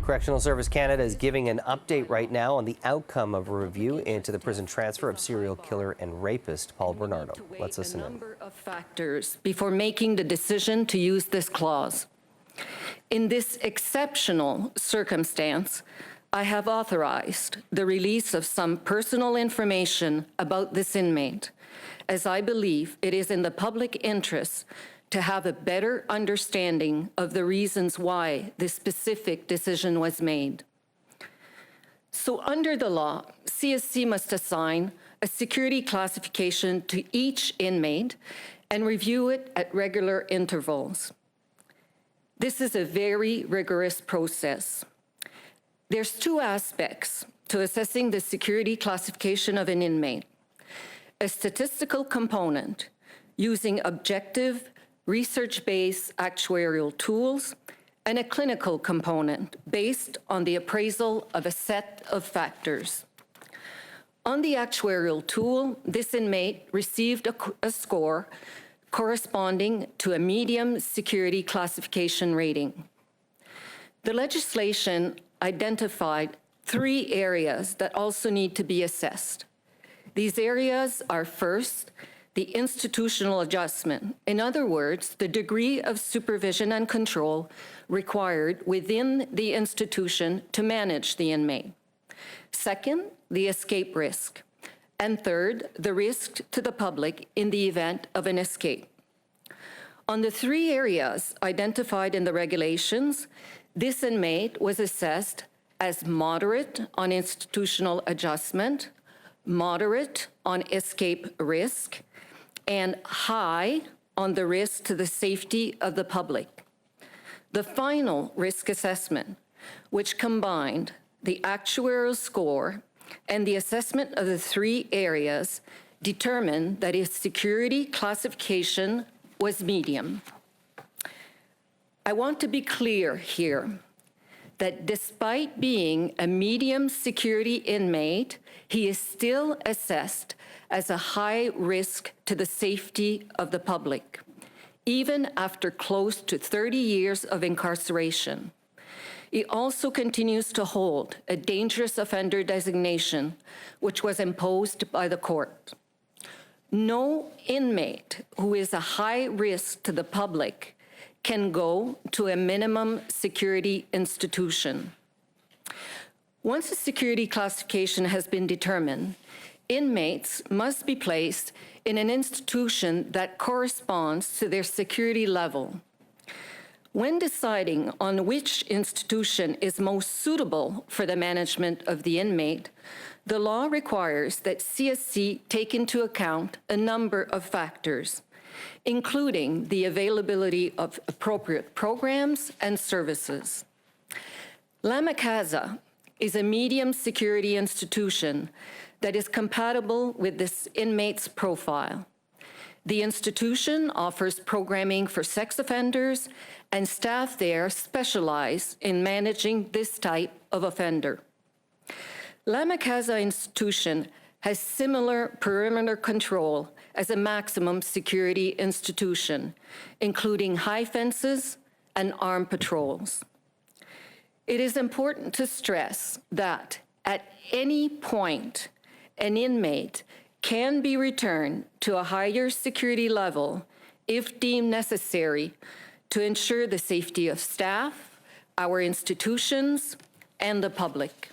Correctional Service Canada is giving an update right now on the outcome of a review into the prison transfer of serial killer and rapist Paul Bernardo. Let's listen in. A number of factors before making the decision to use this clause. In this exceptional circumstance, I have authorized the release of some personal information about this inmate, as I believe it is in the public interest to have a better understanding of the reasons why this specific decision was made. So under the law, CSC must assign a security classification to each inmate and review it at regular intervals. This is a very rigorous process. There's two aspects to assessing the security classification of an inmate: a statistical component using objective, research-based actuarial tools, and a clinical component based on the appraisal of a set of factors. On the actuarial tool, this inmate received a score corresponding to a medium security classification rating. The legislation identified 3 areas that also need to be assessed. These areas are, first, the institutional adjustment. In other words, the degree of supervision and control required within the institution to manage the inmate. Second, the escape risk. And third, the risk to the public in the event of an escape. On the 3 areas identified in the regulations, this inmate was assessed as moderate on institutional adjustment, moderate on escape risk, and high on the risk to the safety of the public. The final risk assessment, which combined the actuarial score and the assessment of the 3 areas, determined that his security classification was medium. I want to be clear here that despite being a medium security inmate, he is still assessed as a high risk to the safety of the public, even after close to 30 years of incarceration. He also continues to hold a dangerous offender designation, which was imposed by the court. No inmate who is a high risk to the public can go to a minimum security institution. Once a security classification has been determined, inmates must be placed in an institution that corresponds to their security level. When deciding on which institution is most suitable for the management of the inmate, the law requires that CSC take into account a number of factors, including the availability of appropriate programs and services. Lama Casa is a medium security institution that is compatible with this inmate's profile. The institution offers programming for sex offenders, and staff there specialize in managing this type of offender. Lama Casa institution has similar perimeter control as a maximum security institution, including high fences and armed patrols. It is important to stress that at any point, an inmate can be returned to a higher security level if deemed necessary to ensure the safety of staff, our institutions, and the public.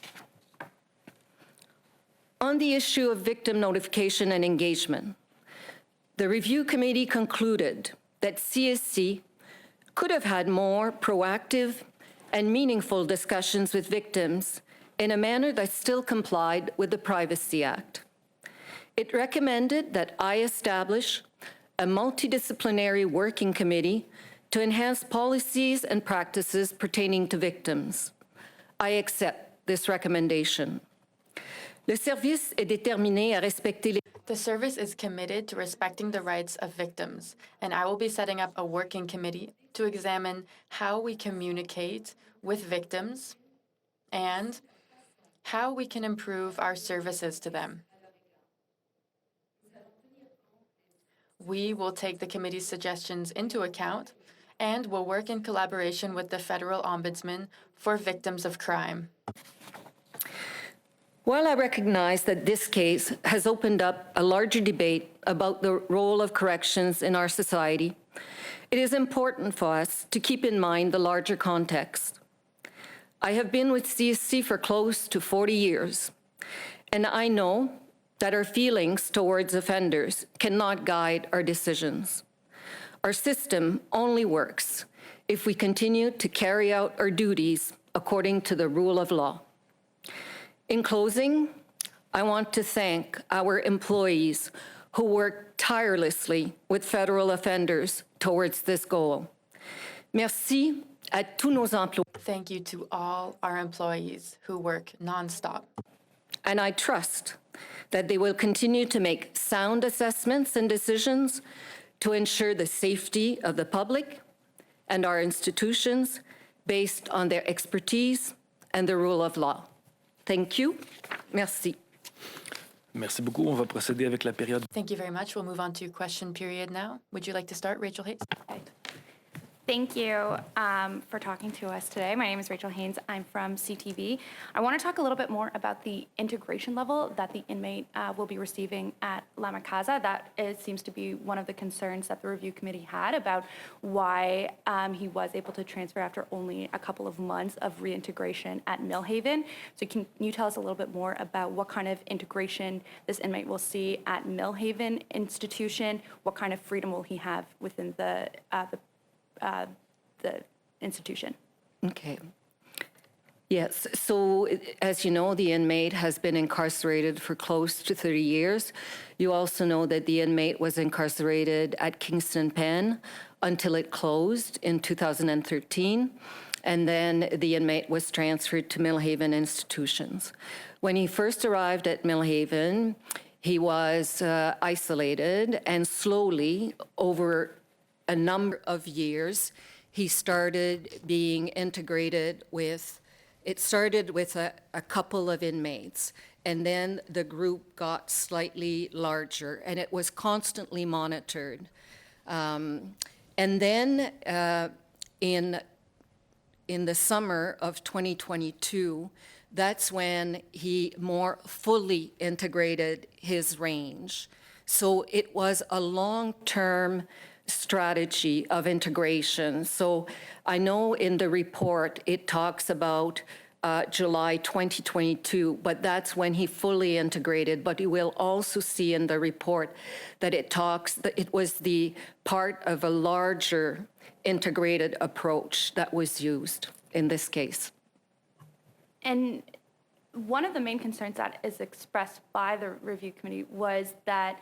On the issue of victim notification and engagement, the review committee concluded that CSC could have had more proactive and meaningful discussions with victims in a manner that still complied with the Privacy Act. It recommended that I establish a multidisciplinary working committee to enhance policies and practices pertaining to victims. I accept this recommendation. Le service est déterminé à respecter les... The service is committed to respecting the rights of victims, and I will be setting up a working committee to examine how we communicate with victims and how we can improve our services to them. We will take the committee's suggestions into account and will work in collaboration with the Federal Ombudsman for victims of crime. While I recognize that this case has opened up a larger debate about the role of corrections in our society, it is important for us to keep in mind the larger context. I have been with CSC for close to 40 years, and I know that our feelings towards offenders cannot guide our decisions. Our system only works if we continue to carry out our duties according to the rule of law. In closing, I want to thank our employees who work tirelessly with federal offenders towards this goal. Merci à tous nos employés. Thank you to all our employees who work nonstop. And I trust that they will continue to make sound assessments and decisions to ensure the safety of the public and our institutions based on their expertise and the rule of law. Thank you. Merci. Merci beaucoup. On va procéder avec la période. Thank you very much. We'll move on to question period now. Would you like to start, Rachel Hayes? Thank you for talking to us today. My name is Rachel Haynes. I'm from CTV. I want to talk a little bit more about the integration level that the inmate will be receiving at La Casa. That seems to be one of the concerns that the review committee had about why he was able to transfer after only a couple of months of reintegration at Millhaven. So can you tell us a little bit more about what kind of integration this inmate will see at Millhaven Institution? What kind of freedom will he have within the institution? Okay. Yes, so as you know, the inmate has been incarcerated for close to 30 years. You also know that the inmate was incarcerated at Kingston Pen until it closed in 2013, and then the inmate was transferred to Millhaven Institutions. When he first arrived at Millhaven, he was isolated, and slowly, over a number of years, he started being integrated with, it started with a couple of inmates, and then the group got slightly larger, and it was constantly monitored. And then in the summer of 2022, that's when he more fully integrated his range. So it was a long-term strategy of integration. So I know in the report it talks about July 2022, but that's when he fully integrated. But you will also see in the report that it talks that it was the part of a larger integrated approach that was used in this case. And one of the main concerns that is expressed by the review committee was that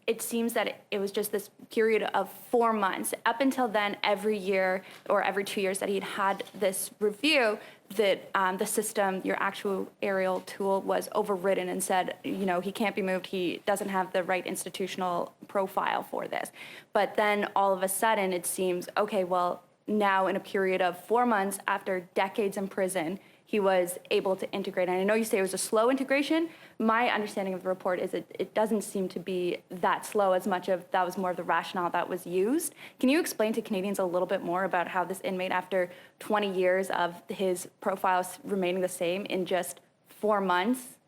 it seems that it was just this period of 4 months. Up until then, every year or every 2 years that he'd had this review, that the system, your actuarial tool, was overridden and said, you know, he can't be moved, he doesn't have the right institutional profile for this. But then all of a sudden it seems, okay, well, now in a period of 4 months after decades in prison, he was able to integrate. And I know you say it was a slow integration. My understanding of the report is it doesn't seem to be that slow, as much of that was more of the rationale that was used. Can you explain to Canadians a little bit more about how this inmate, after 20 years of his profile remaining the same, in just 4 months,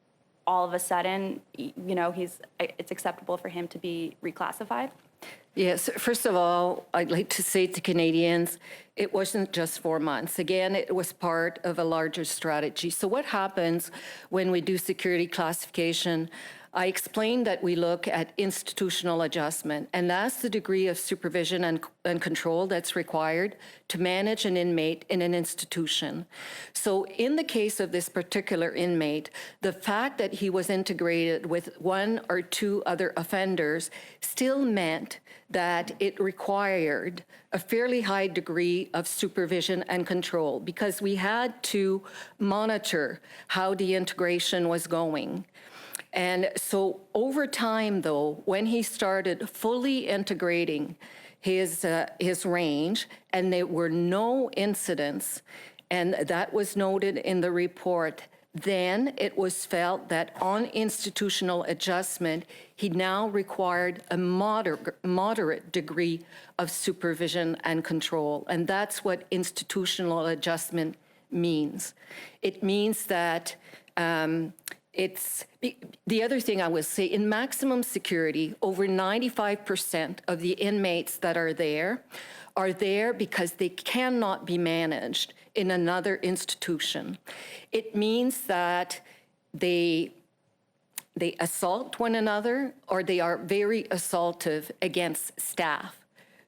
all of a sudden, you know, it's acceptable for him to be reclassified? Yes, first of all, I'd like to say to Canadians, it wasn't just 4 months. Again, it was part of a larger strategy. So what happens when we do security classification? I explained that we look at institutional adjustment, and that's the degree of supervision and control that's required to manage an inmate in an institution. So in the case of this particular inmate, the fact that he was integrated with 1 or 2 other offenders still meant that it required a fairly high degree of supervision and control, because we had to monitor how the integration was going. And so over time, though, when he started fully integrating his range, and there were no incidents, and that was noted in the report, Then it was felt that on institutional adjustment, he now required a moderate degree of supervision and control. And that's what institutional adjustment means. It means that it's the other thing I would say, in maximum security, over 95% of the inmates that are there because they cannot be managed in another institution. It means that they assault one another, or they are very assaultive against staff.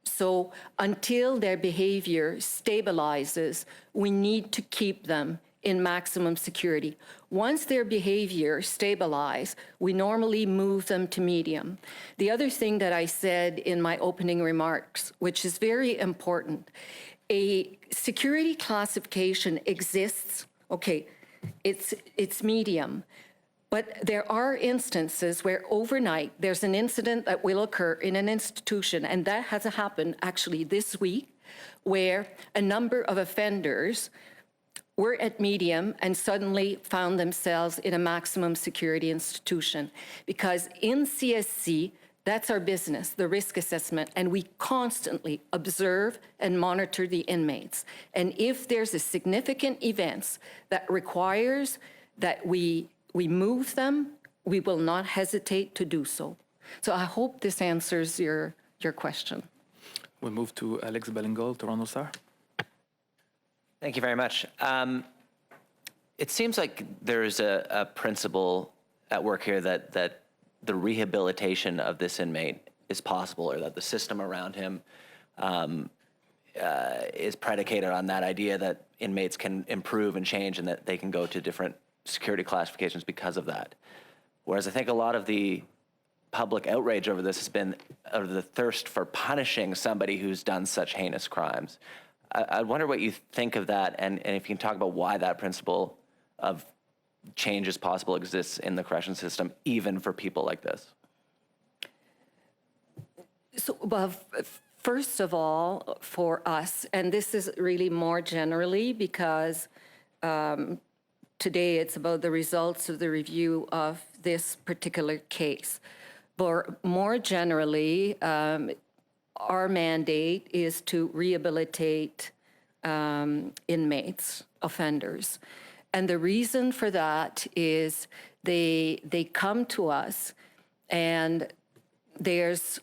So until their behavior stabilizes, we need to keep them in maximum security. Once their behavior stabilizes, we normally move them to medium. The other thing that I said in my opening remarks, which is very important, a security classification exists, okay, it's medium, but there are instances where overnight there's an incident that will occur in an institution, and that has happened actually this week, where a number of offenders were at medium and suddenly found themselves in a maximum security institution. Because in CSC, that's our business, the risk assessment, and we constantly observe and monitor the inmates. And if there's a significant event that requires that we move them, we will not hesitate to do so. So I hope this answers your question. We move to Alex Bellingal, Toronto Star. Thank you very much. It seems like there's a principle at work here that the rehabilitation of this inmate is possible, or that the system around him is predicated on that idea that inmates can improve and change, and that they can go to different security classifications because of that. Whereas I think a lot of the public outrage over this has been out of the thirst for punishing somebody who's done such heinous crimes. I wonder what you think of that, and if you can talk about why that principle of change is possible exists in the correction system, even for people like this. So, well, first of all, for us, and this is really more generally because today it's about the results of the review of this particular case. But more generally, our mandate is to rehabilitate inmates, offenders. And the reason for that is they come to us, and there's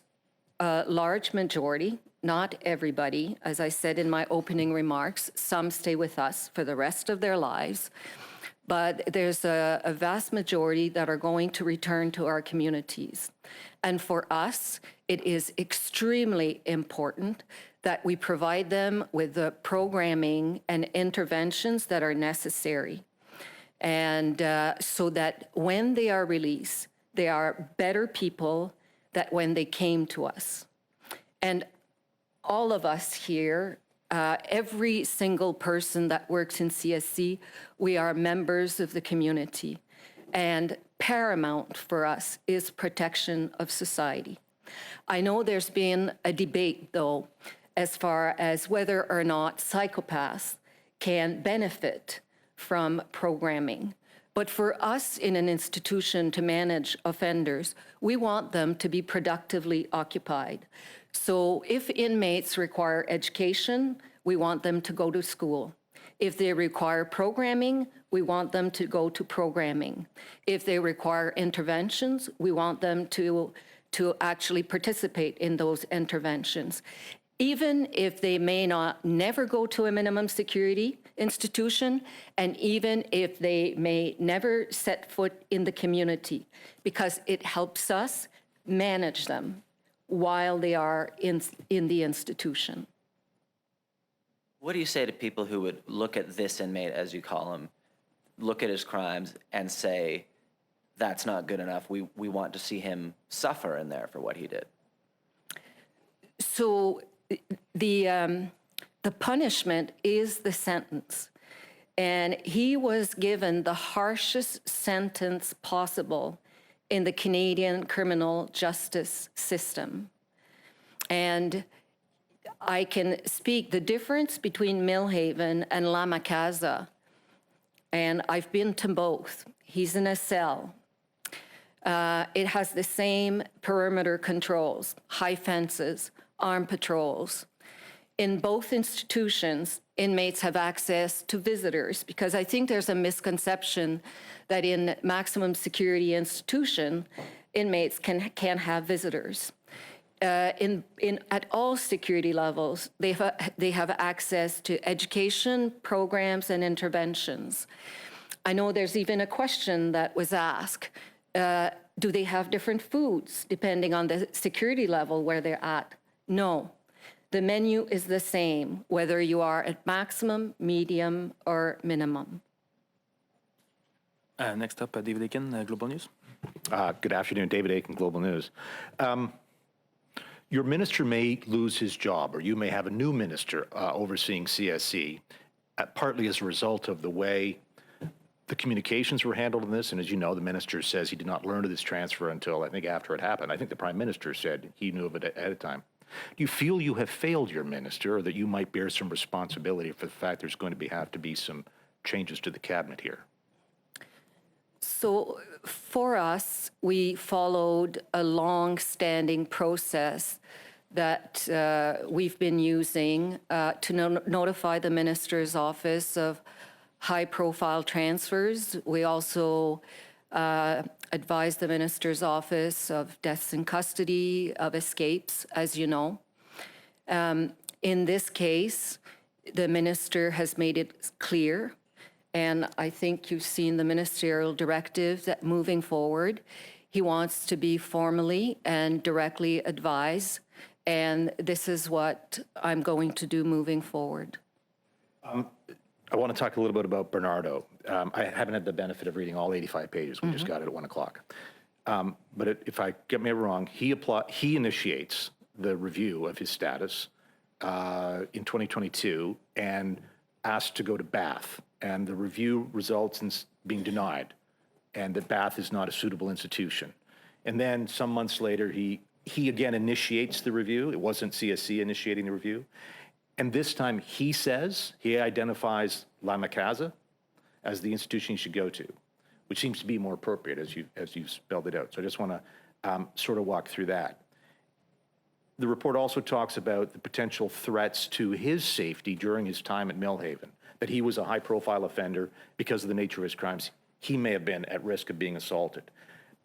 a large majority, not everybody, as I said in my opening remarks, some stay with us for the rest of their lives, but there's a vast majority that are going to return to our communities. And for us, it is extremely important that we provide them with the programming and interventions that are necessary. And so that when they are released, they are better people than when they came to us. And all of us here, every single person that works in CSC, we are members of the community. And paramount for us is protection of society. I know there's been a debate, though, as far as whether or not psychopaths can benefit from programming. But for us in an institution to manage offenders, we want them to be productively occupied. So if inmates require education, we want them to go to school. If they require programming, we want them to go to programming. If they require interventions, we want them to actually participate in those interventions. Even if they may not never go to a minimum security institution, and even if they may never set foot in the community, because it helps us manage them while they are in the institution. What do you say to people who would look at this inmate, as you call him, look at his crimes and say, that's not good enough, we want to see him suffer in there for what he did? So the punishment is the sentence. And he was given the harshest sentence possible in the Canadian criminal justice system. And I can speak the difference between Millhaven and La Macasa and I've been to both. He's in a cell. It has the same perimeter controls, high fences, armed patrols. In both institutions, inmates have access to visitors, because I think there's a misconception that in maximum security institution, inmates can't have visitors. At all security levels, they have access to education programs and interventions. I know there's even a question that was asked, do they have different foods depending on the security level where they're at? No. The menu is the same, whether you are at maximum, medium, or minimum. Next up, David Aiken, Global News. Good afternoon, David Aiken, Global News. Your minister may lose his job, or you may have a new minister overseeing CSC, partly as a result of the way the communications were handled in this. And as you know, the minister says he did not learn of this transfer until, I think, after it happened. I think the Prime Minister said he knew of it ahead of time. Do you feel you have failed your minister, or that you might bear some responsibility for the fact there's going to have to be some changes to the cabinet here? So for us, we followed a long-standing process that we've been using to notify the minister's office of high-profile transfers. We also advise the minister's office of deaths in custody, of escapes, as you know. In this case, the minister has made it clear, and I think you've seen the ministerial directive that moving forward, he wants to be formally and directly advised, and this is what I'm going to do moving forward. I want to talk a little bit about Bernardo. I haven't had the benefit of reading all 85 pages. We just got it at 1 o'clock. But if I get me wrong, he initiates the review of his status in 2022 and asked to go to Bath. And the review results in being denied, and that Bath is not a suitable institution. And then some months later, he again initiates the review. It wasn't CSC initiating the review. And this time he identifies La Casa as the institution you should go to, which seems to be more appropriate as you've spelled it out. So I just want to sort of walk through that. The report also talks about the potential threats to his safety during his time at Millhaven, that he was a high-profile offender because of the nature of his crimes. He may have been at risk of being assaulted.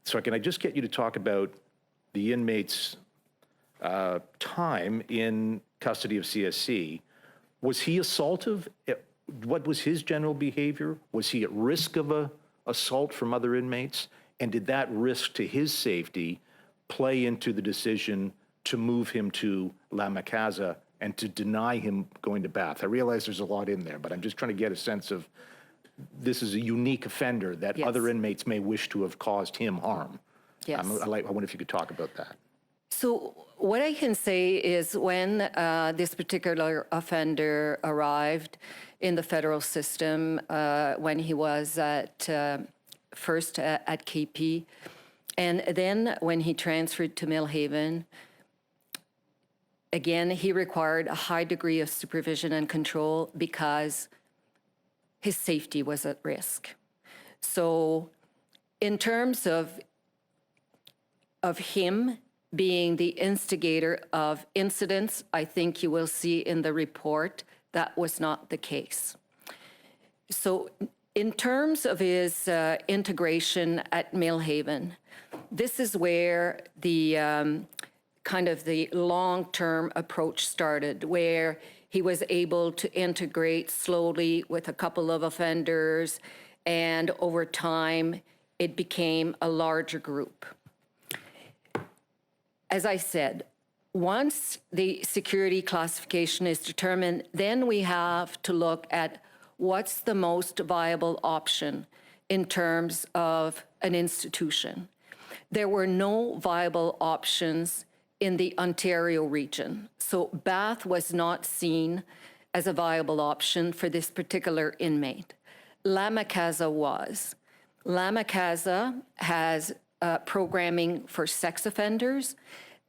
So can I just get you to talk about the inmate's time in custody of CSC? Was he assaultive? What was his general behavior? Was he at risk of a assault from other inmates? And did that risk to his safety play into the decision to move him to La Casa and to deny him going to Bath? I realize there's a lot in there, but I'm just trying to get a sense of this is a unique offender that Yes. other inmates may wish to have caused him harm. Yes. I wonder if you could talk about that. So what I can say is when this particular offender arrived in the federal system, when he was first at KP, and then when he transferred to Millhaven, again, he required a high degree of supervision and control because his safety was at risk. So in terms of him being the instigator of incidents, I think you will see in the report that was not the case. So in terms of his integration at Millhaven, this is where the kind of the long-term approach started, where he was able to integrate slowly with a couple of offenders, and over time, it became a larger group. As I said, once the security classification is determined, then we have to look at what's the most viable option in terms of an institution. There were no viable options in the Ontario region, so Bath was not seen as a viable option for this particular inmate. La Casa was. La Casa has programming for sex offenders,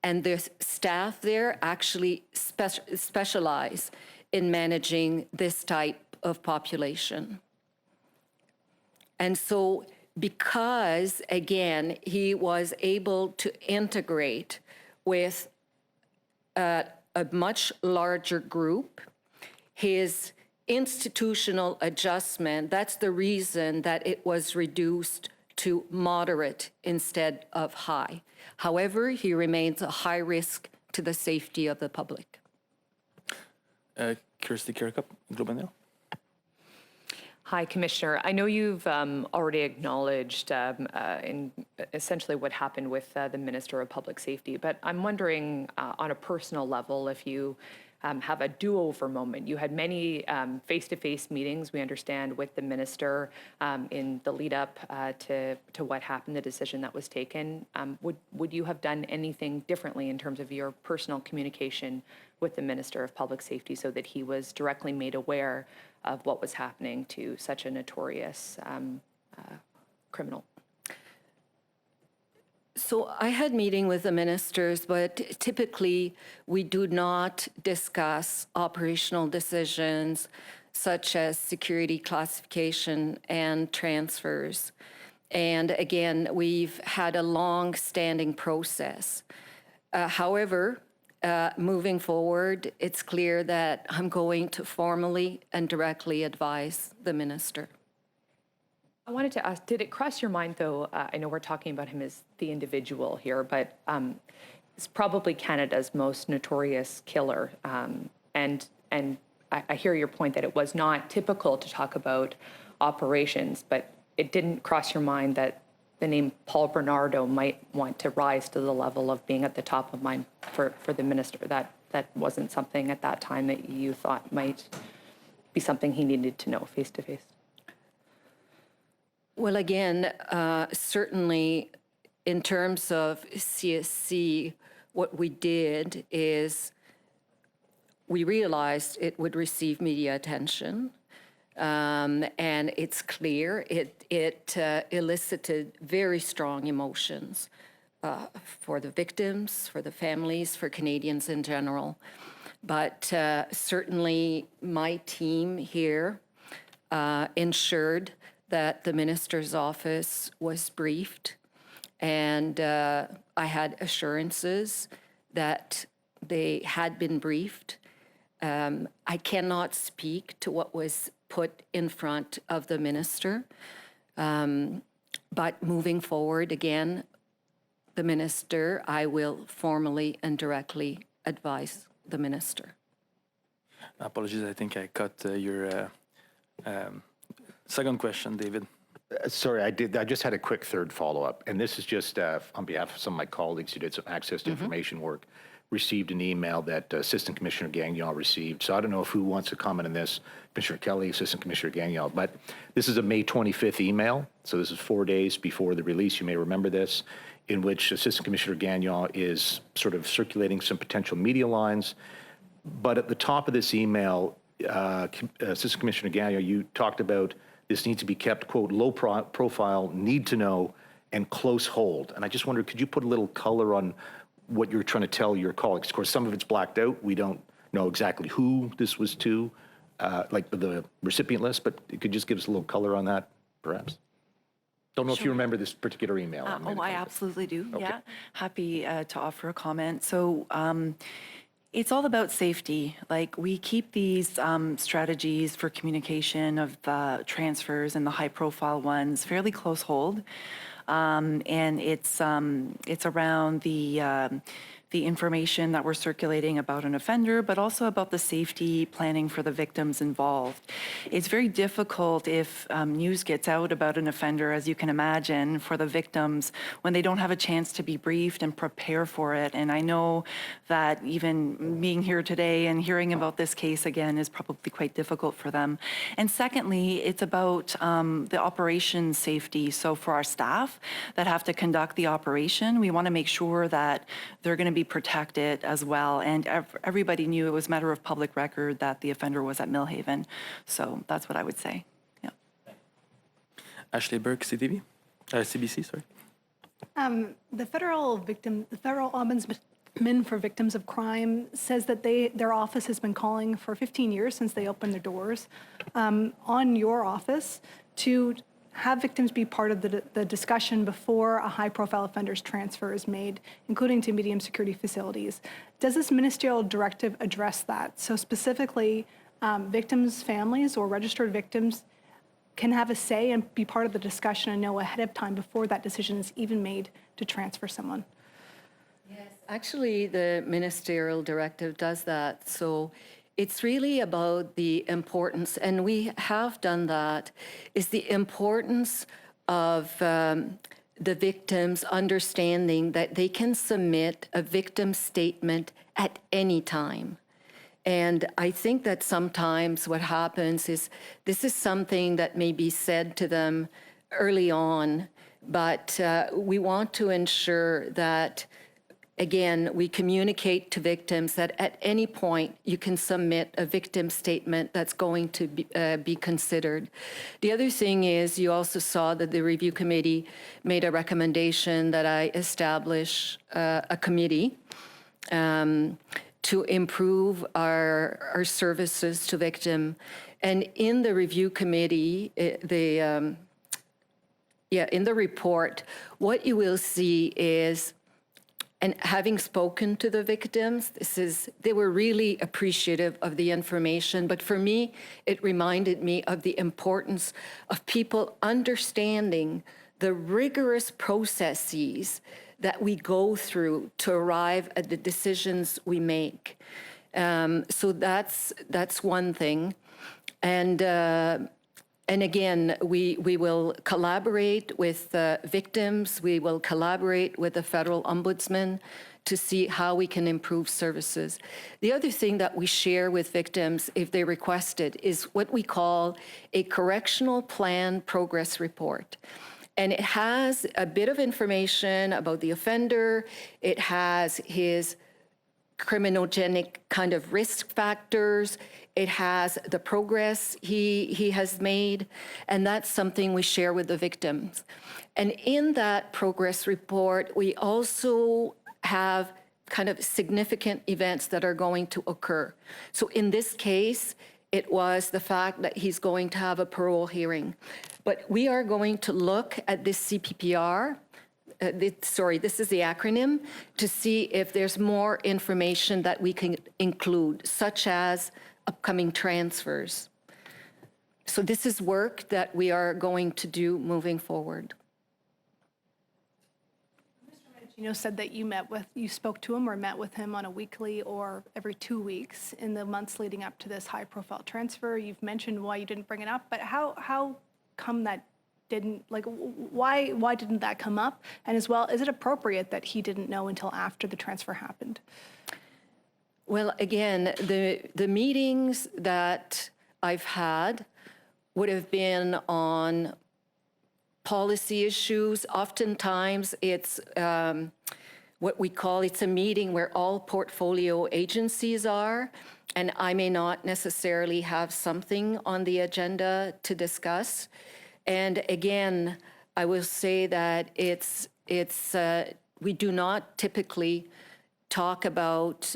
and the staff there actually specialize in managing this type of population. And so because, again, he was able to integrate with a much larger group, his institutional adjustment, that's the reason that it was reduced to moderate instead of high. However, he remains a high risk to the safety of the public. Kirsty Kirkup, Globe and Mail. Hi, Commissioner. I know you've already acknowledged in essentially what happened with the Minister of Public Safety, but I'm wondering on a personal level if you have a do-over moment. You had many face-to-face meetings, we understand, with the Minister in the lead-up to what happened, the decision that was taken. Would you have done anything differently in terms of your personal communication with the Minister of Public Safety so that he was directly made aware of what was happening to such a notorious criminal? So I had meeting with the ministers, but typically we do not discuss operational decisions such as security classification and transfers. And again, we've had a long-standing process. However, moving forward, it's clear that I'm going to formally and directly advise the minister. I wanted to ask, did it cross your mind, though, I know we're talking about him as the individual here, but he's probably Canada's most notorious killer. And I hear your point that it was not typical to talk about operations, but it didn't cross your mind that the name Paul Bernardo might want to rise to the level of being at the top of mind for the minister. That wasn't something at that time that you thought might be something he needed to know face to face. Well, again, certainly in terms of CSC, what we did is we realized it would receive media attention. And it's clear, it elicited very strong emotions for the victims, for the families, for Canadians in general. But certainly my team here ensured that the minister's office was briefed, and I had assurances that they had been briefed. I cannot speak to what was put in front of the minister, but moving forward, again, the minister, I will formally and directly advise the minister. Apologies, I think I cut your second question, David. Sorry, I did. I just had a quick third follow-up, and this is just on behalf of some of my colleagues who did some access to information work, received an email that Assistant Commissioner Gagnon received. So I don't know if who wants to comment on this, Commissioner Kelly, Assistant Commissioner Gagnon, but this is a May 25th email. So this is 4 days before the release. You may remember this, in which Assistant Commissioner Gagnon is sort of circulating some potential media lines. But at the top of this email, Assistant Commissioner Gagnon, you talked about this needs to be kept, quote, low profile, need to know, and close hold. And I just wondered, could you put a little color on what you're trying to tell your colleagues? Of course, some of it's blacked out. We don't know exactly who this was to, like the recipient list, but you could just give us a little color on that, perhaps? Don't know if you remember this particular email. I absolutely do, Okay. yeah. Happy to offer a comment. So it's all about safety. Like, we keep these strategies for communication of the transfers and the high-profile ones fairly close hold. And it's around the information that we're circulating about an offender, but also about the safety planning for the victims involved. It's very difficult if news gets out about an offender, as you can imagine, for the victims when they don't have a chance to be briefed and prepare for it. And I know that even being here today and hearing about this case again is probably quite difficult for them. And secondly, it's about the operation safety. So for our staff that have to conduct the operation, we want to make sure that they're going to be protected as well. And everybody knew, it was a matter of public record that the offender was at Millhaven. So that's what I would say. Yeah. Ashley Burke, CBC, sorry. The federal ombudsman for victims of crime says that their office has been calling for 15 years since they opened their doors on your office to have victims be part of the discussion before a high-profile offender's transfer is made, including to medium security facilities. Does this ministerial directive address that? So specifically, victims' families or registered victims can have a say and be part of the discussion and know ahead of time before that decision is even made to transfer someone. Yes, actually, the ministerial directive does that. So it's really about the importance, and we have done that, is the importance of the victims understanding that they can submit a victim statement at any time. And I think that sometimes what happens is this is something that may be said to them early on, but we want to ensure that, again, we communicate to victims that at any point you can submit a victim statement that's going to be considered. The other thing is you also saw that the review committee made a recommendation that I establish a committee to improve our services to victim. And in the review committee, in the report, what you will see is, and having spoken to the victims, they were really appreciative of the information. But for me, it reminded me of the importance of people understanding the rigorous processes that we go through to arrive at the decisions we make. So that's one thing. And again, we will collaborate with victims. We will collaborate with the federal ombudsman to see how we can improve services. The other thing that we share with victims, if they request it, is what we call a correctional plan progress report. And it has a bit of information about the offender. It has his criminogenic kind of risk factors. It has the progress he has made, and that's something we share with the victims. And in that progress report, we also have kind of significant events that are going to occur. So in this case, it was the fact that he's going to have a parole hearing. But we are going to look at this CPPR, this is the acronym, to see if there's more information that we can include, such as upcoming transfers. So this is work that we are going to do moving forward. Said that you spoke to him or met with him on a weekly or every 2 weeks in the months leading up to this high-profile transfer. You've mentioned why you didn't bring it up, but how come that didn't, why didn't that come up? And as well, is it appropriate that he didn't know until after the transfer happened? Well, again, the meetings that I've had would have been on policy issues. Oftentimes, it's what we call, it's a meeting where all portfolio agencies are, and I may not necessarily have something on the agenda to discuss. And again, I will say that we do not typically talk about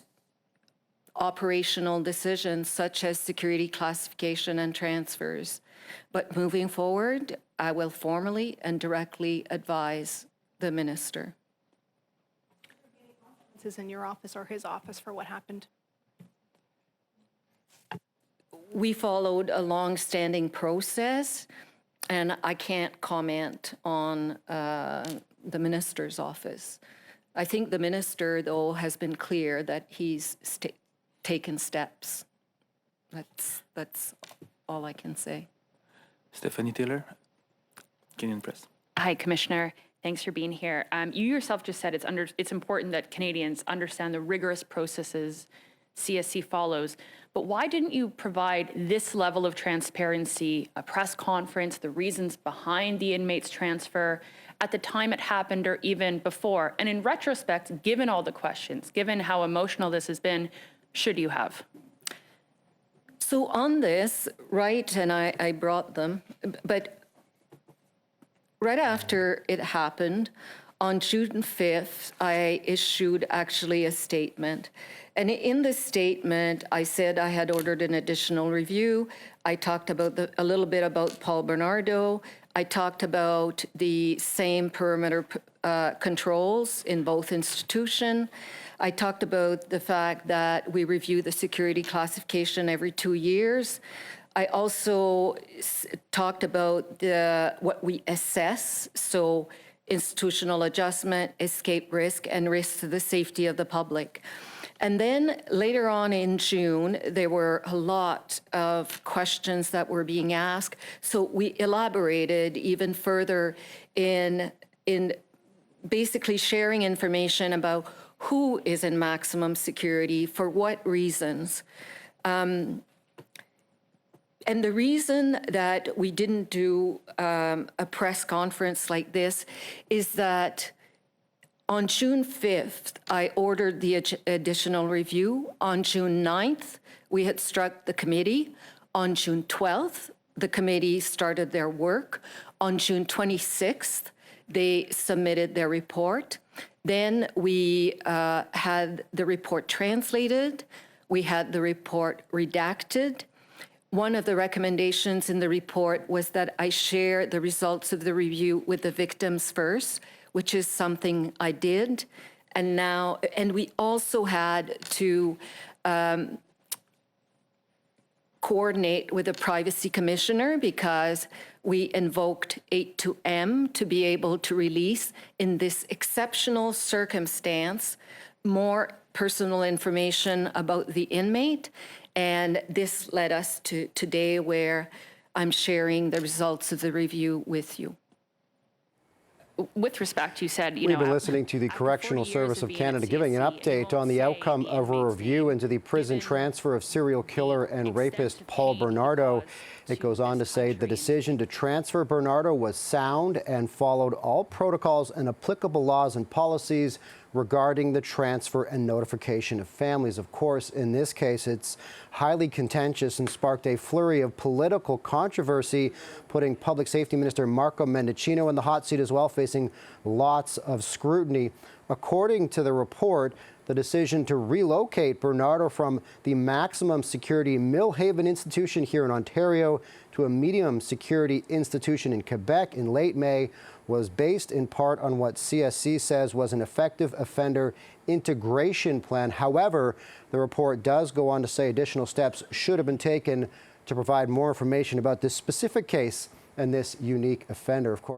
operational decisions such as security classification and transfers. But moving forward, I will formally and directly advise the minister. Is in your office or his office for what happened? We followed a long-standing process, and I can't comment on the minister's office. I think the minister, though, has been clear that he's taken steps. That's all I can say. Stephanie Taylor, Canadian Press. Hi, Commissioner. Thanks for being here. You yourself just said it's important that Canadians understand the rigorous processes CSC follows, but why didn't you provide this level of transparency, a press conference, the reasons behind the inmate's transfer at the time it happened or even before? And in retrospect, given all the questions, given how emotional this has been, should you have? So on this, right, and I brought them, but right after it happened, on June 5th, I issued actually a statement. And in the statement, I said I had ordered an additional review. I talked about a little bit about Paul Bernardo. I talked about the same perimeter controls in both institutions. I talked about the fact that we review the security classification every 2 years. I also talked about what we assess, so institutional adjustment, escape risk, and risk to the safety of the public. And then later on in June, there were a lot of questions that were being asked. So we elaborated even further in basically sharing information about who is in maximum security, for what reasons. And the reason that we didn't do a press conference like this is that on June 5th, I ordered the additional review. On June 9th, we had struck the committee. On June 12th, the committee started their work. On June 26th, they submitted their report. Then we had the report translated. We had the report redacted. One of the recommendations in the report was that I share the results of the review with the victims first, which is something I did. And we also had to coordinate with the privacy commissioner because we invoked 82M to be able to release, in this exceptional circumstance, more personal information about the inmate. And this led us to today, where I'm sharing the results of the review with you. With respect, you said, We've been listening to the Correctional Service of Canada giving an update on the outcome of a review into the prison transfer of serial killer and rapist Paul Bernardo. It goes on to say the decision to transfer Bernardo was sound and followed all protocols and applicable laws and policies regarding the transfer and notification of families. Of course, in this case, it's highly contentious and sparked a flurry of political controversy, putting Public Safety Minister Marco Mendicino in the hot seat as well, facing lots of scrutiny. According to the report, the decision to relocate Bernardo from the maximum security Millhaven Institution here in Ontario to a medium security institution in Quebec in late May was based in part on what CSC says was an effective offender integration plan. However, the report does go on to say additional steps should have been taken to provide more information about this specific case and this unique offender. Of course.